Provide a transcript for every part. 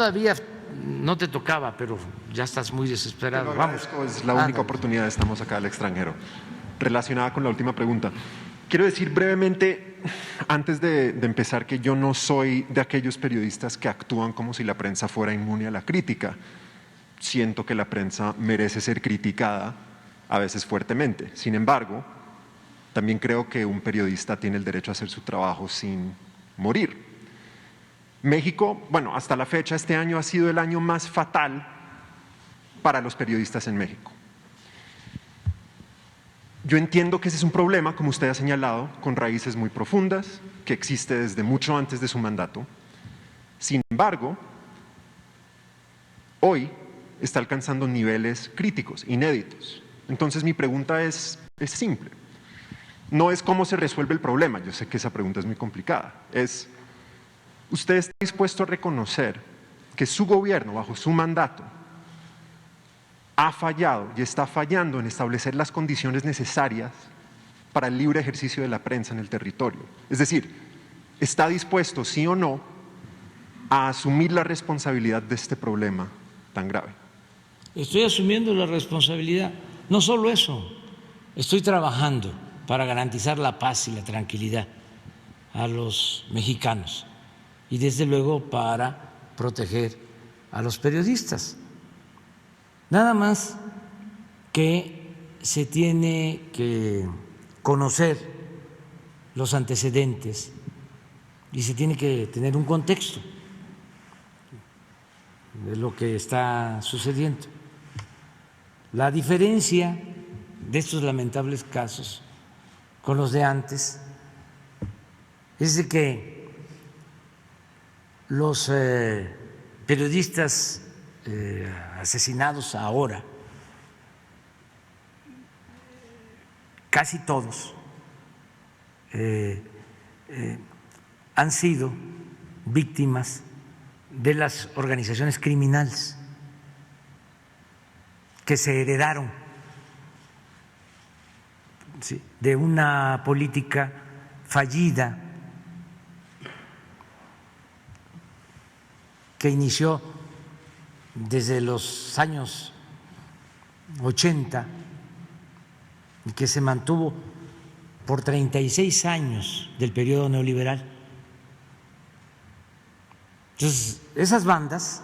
todavía no te tocaba, pero ya estás muy desesperado. Te lo agradezco, es la única oportunidad, estamos acá al extranjero. Relacionada con la última pregunta, quiero decir brevemente, antes de empezar, que yo no soy de aquellos periodistas que actúan como si la prensa fuera inmune a la crítica. Siento que la prensa merece ser criticada, a veces fuertemente. Sin embargo, también creo que un periodista tiene el derecho a hacer su trabajo sin morir. México, bueno, hasta la fecha, este año ha sido el año más fatal para los periodistas en México. Yo entiendo que ese es un problema, como usted ha señalado, con raíces muy profundas, que existe desde mucho antes de su mandato. Sin embargo, hoy está alcanzando niveles críticos, inéditos. Entonces mi pregunta es simple. No es cómo se resuelve el problema, yo sé que esa pregunta es muy complicada. Es, ¿usted está dispuesto a reconocer que su gobierno, bajo su mandato, ha fallado y está fallando en establecer las condiciones necesarias para el libre ejercicio de la prensa en el territorio? Es decir, ¿está dispuesto, sí o no, a asumir la responsabilidad de este problema tan grave? Estoy asumiendo la responsabilidad. No solo eso, estoy trabajando para garantizar la paz y la tranquilidad a los mexicanos y desde luego para proteger a los periodistas. Nada más que se tiene que conocer los antecedentes y se tiene que tener un contexto de lo que está sucediendo. La diferencia de estos lamentables casos con los de antes es de que los periodistas asesinados ahora, casi todos han sido víctimas de las organizaciones criminales que se heredaron, ¿sí?, de una política fallida que inició desde los años 80 y que se mantuvo por 36 años del periodo neoliberal. Entonces, esas bandas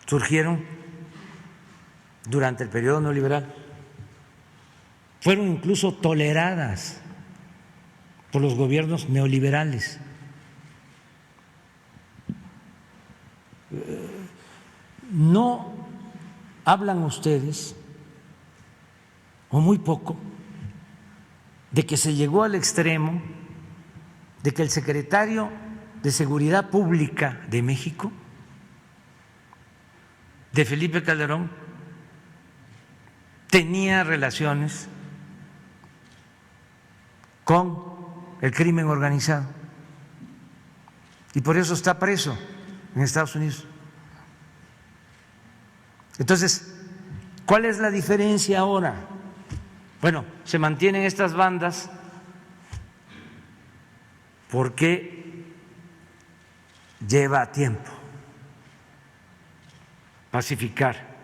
surgieron durante el periodo neoliberal, fueron incluso toleradas por los gobiernos neoliberales. No hablan ustedes, o muy poco, de que se llegó al extremo de que el secretario de Seguridad Pública de México, de Felipe Calderón, tenía relaciones con el crimen organizado y por eso está preso en Estados Unidos. Entonces, ¿cuál es la diferencia ahora? Bueno, se mantienen estas bandas porque lleva tiempo pacificar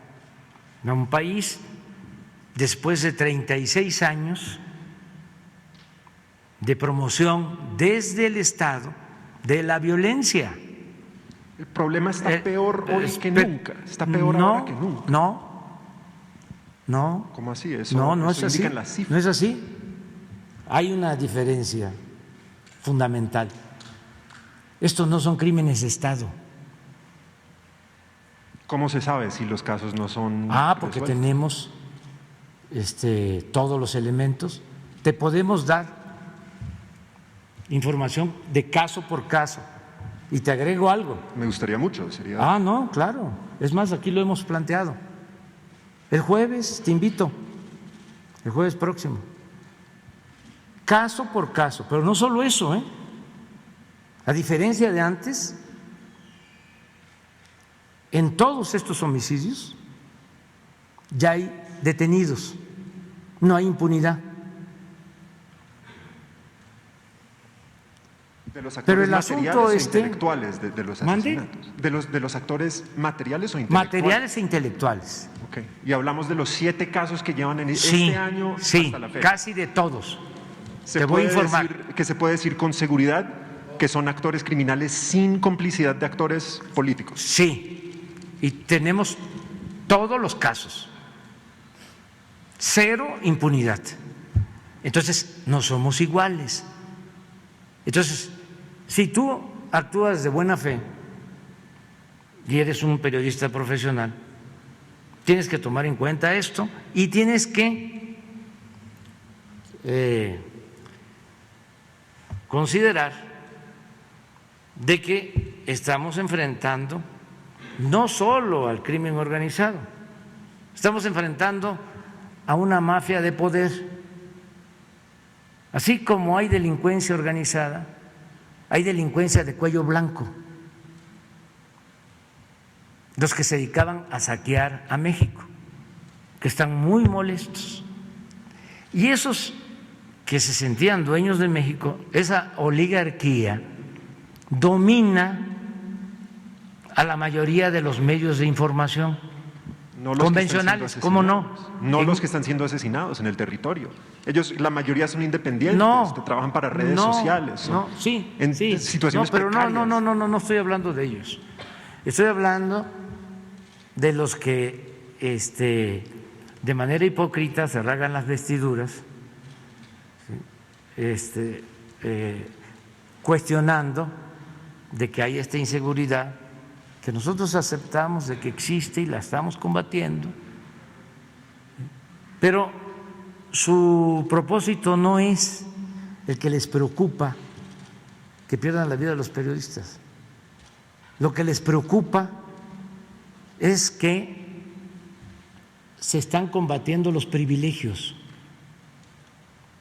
a un país después de 36 años de promoción desde el Estado de la violencia. El problema está peor hoy que nunca. Está peor ahora que nunca. No. ¿Cómo así? Eso Es así. indican las cifras. No es así. Hay una diferencia fundamental. Estos no son crímenes de Estado. ¿Cómo se sabe si los casos no son Porque resueltos? tenemos todos los elementos. Te podemos dar información de caso por caso. Y te agrego algo. Me gustaría mucho. Sería... No, claro. Es más, aquí lo hemos planteado. El jueves te invito, el jueves próximo. Caso por caso, pero no solo eso, A diferencia de antes, en todos estos homicidios ya hay detenidos, no hay impunidad. ¿De los Pero actores el asunto materiales o intelectuales de los asesinatos? ¿De los actores materiales o intelectuales? Materiales e intelectuales. Ok. Y hablamos de los 7 casos que llevan en Sí, este año sí, hasta la fecha. casi de todos. ¿Se Te voy a puede informar. decir que se puede decir con seguridad que son actores criminales sin complicidad de actores políticos? Sí, y tenemos todos los casos. Cero impunidad. Entonces, no somos iguales. Entonces, si tú actúas de buena fe y eres un periodista profesional, tienes que tomar en cuenta esto y tienes que considerar de que estamos enfrentando no solo al crimen organizado, estamos enfrentando a una mafia de poder. Así como hay delincuencia organizada, hay delincuencia de cuello blanco, los que se dedicaban a saquear a México, que están muy molestos. Y esos que se sentían dueños de México, esa oligarquía domina a la mayoría de los medios de información No los convencionales, que ¿cómo no? No los que están siendo asesinados en el territorio. Ellos, la mayoría son independientes, que trabajan para redes sociales. No, sí, en sí. situaciones pero precarias. no estoy hablando de ellos. Estoy hablando de los que de manera hipócrita se rasgan las vestiduras, cuestionando de que hay esta inseguridad que nosotros aceptamos de que existe y la estamos combatiendo, pero su propósito no es el que les preocupa que pierdan la vida los periodistas. Lo que les preocupa es que se están combatiendo los privilegios.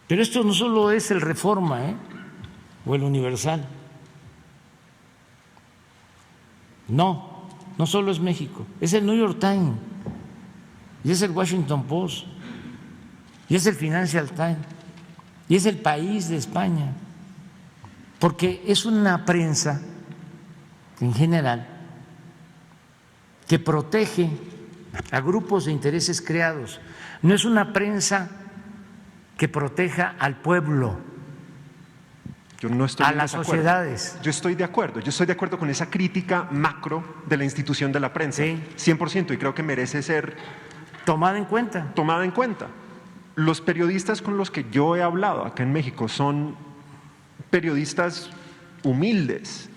Pero esto no solo es el Reforma, o el Universal. No solo es México, es el New York Times, y es el Washington Post, y es el Financial Times, y es el País de España, porque es una prensa en general que protege a grupos de intereses creados, no es una prensa que proteja al pueblo, Yo no estoy a en las desacuerdo. sociedades. Yo estoy de acuerdo con esa crítica macro de la institución de la prensa, Sí. 100%, y creo que merece ser Tomada en cuenta. tomada en cuenta. Los periodistas con los que yo he hablado acá en México son periodistas humildes,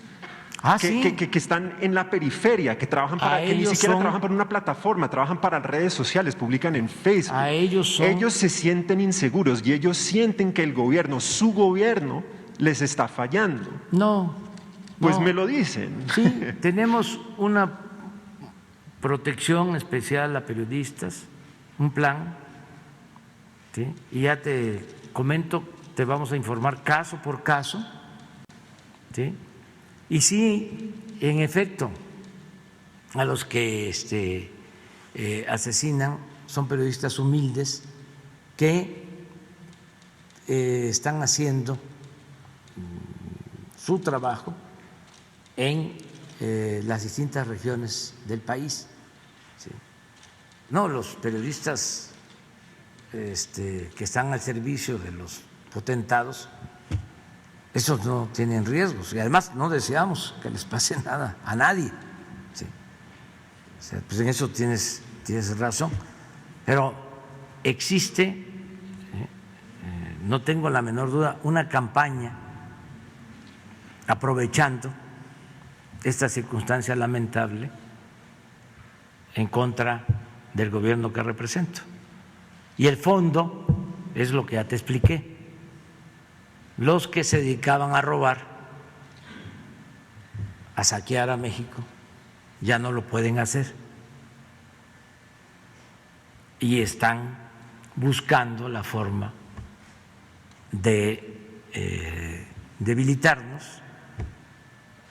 Sí. que están en la periferia, que trabajan para, que ni siquiera trabajan para una plataforma, trabajan para redes sociales, publican en Facebook. Ellos se sienten inseguros y ellos sienten que el gobierno, su gobierno, les está fallando. Pues me lo dicen. Sí, tenemos una protección especial a periodistas, un plan, ¿sí? Y ya te comento, te vamos a informar caso por caso, ¿sí? Y sí, en efecto, a los que asesinan son periodistas humildes que están haciendo su trabajo en las distintas regiones del país. ¿Sí? No, los periodistas que están al servicio de los potentados, esos no tienen riesgos y además no deseamos que les pase nada a nadie. ¿Sí? O sea, pues en eso tienes razón, pero existe, no tengo la menor duda, una campaña aprovechando esta circunstancia lamentable en contra del gobierno que represento. Y el fondo es lo que ya te expliqué. Los que se dedicaban a robar, a saquear a México, ya no lo pueden hacer y están buscando la forma de debilitarnos.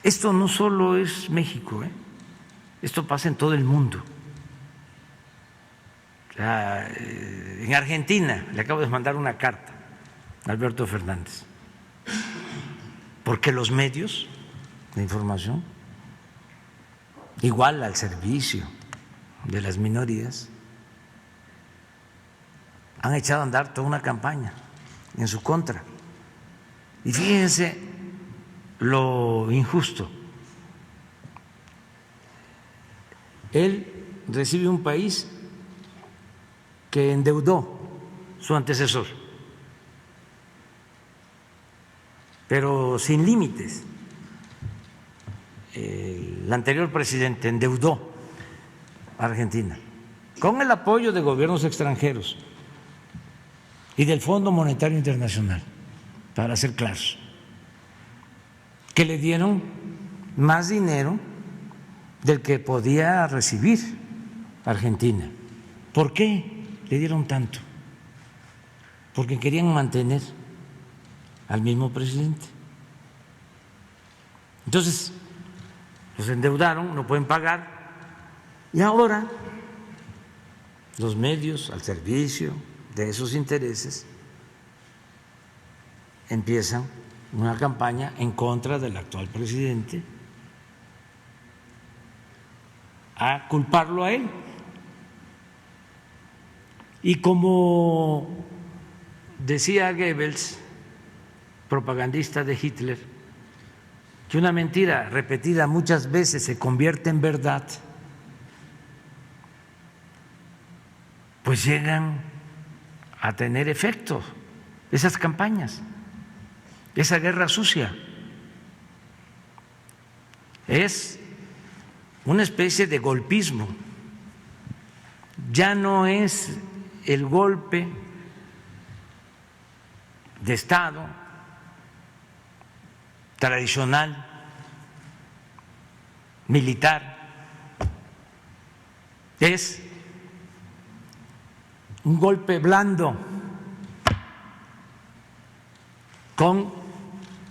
Esto no solo es México, esto pasa en todo el mundo. O sea, en Argentina le acabo de mandar una carta a Alberto Fernández, porque los medios de información, igual al servicio de las minorías, han echado a andar toda una campaña en su contra. Y fíjense lo injusto. Él recibe un país que endeudó su antecesor, pero sin límites. El anterior presidente endeudó a Argentina con el apoyo de gobiernos extranjeros y del Fondo Monetario Internacional, para ser claros, que le dieron más dinero del que podía recibir Argentina. ¿Por qué le dieron tanto? Porque querían mantener al mismo presidente. Entonces, los endeudaron, no pueden pagar, y ahora los medios al servicio de esos intereses empiezan una campaña en contra del actual presidente, a culparlo a él. Y como decía Goebbels, propagandista de Hitler, que una mentira repetida muchas veces se convierte en verdad, pues llegan a tener efectos esas campañas, esa guerra sucia. Es una especie de golpismo. Ya no es el golpe de Estado tradicional, militar, es un golpe blando con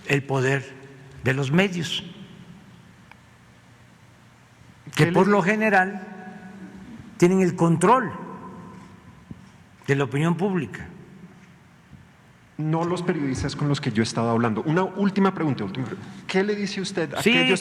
el poder de los medios, que por lo general tienen el control de la opinión pública. No los periodistas con los que yo he estado hablando. Una última pregunta. ¿Qué le dice usted a aquellos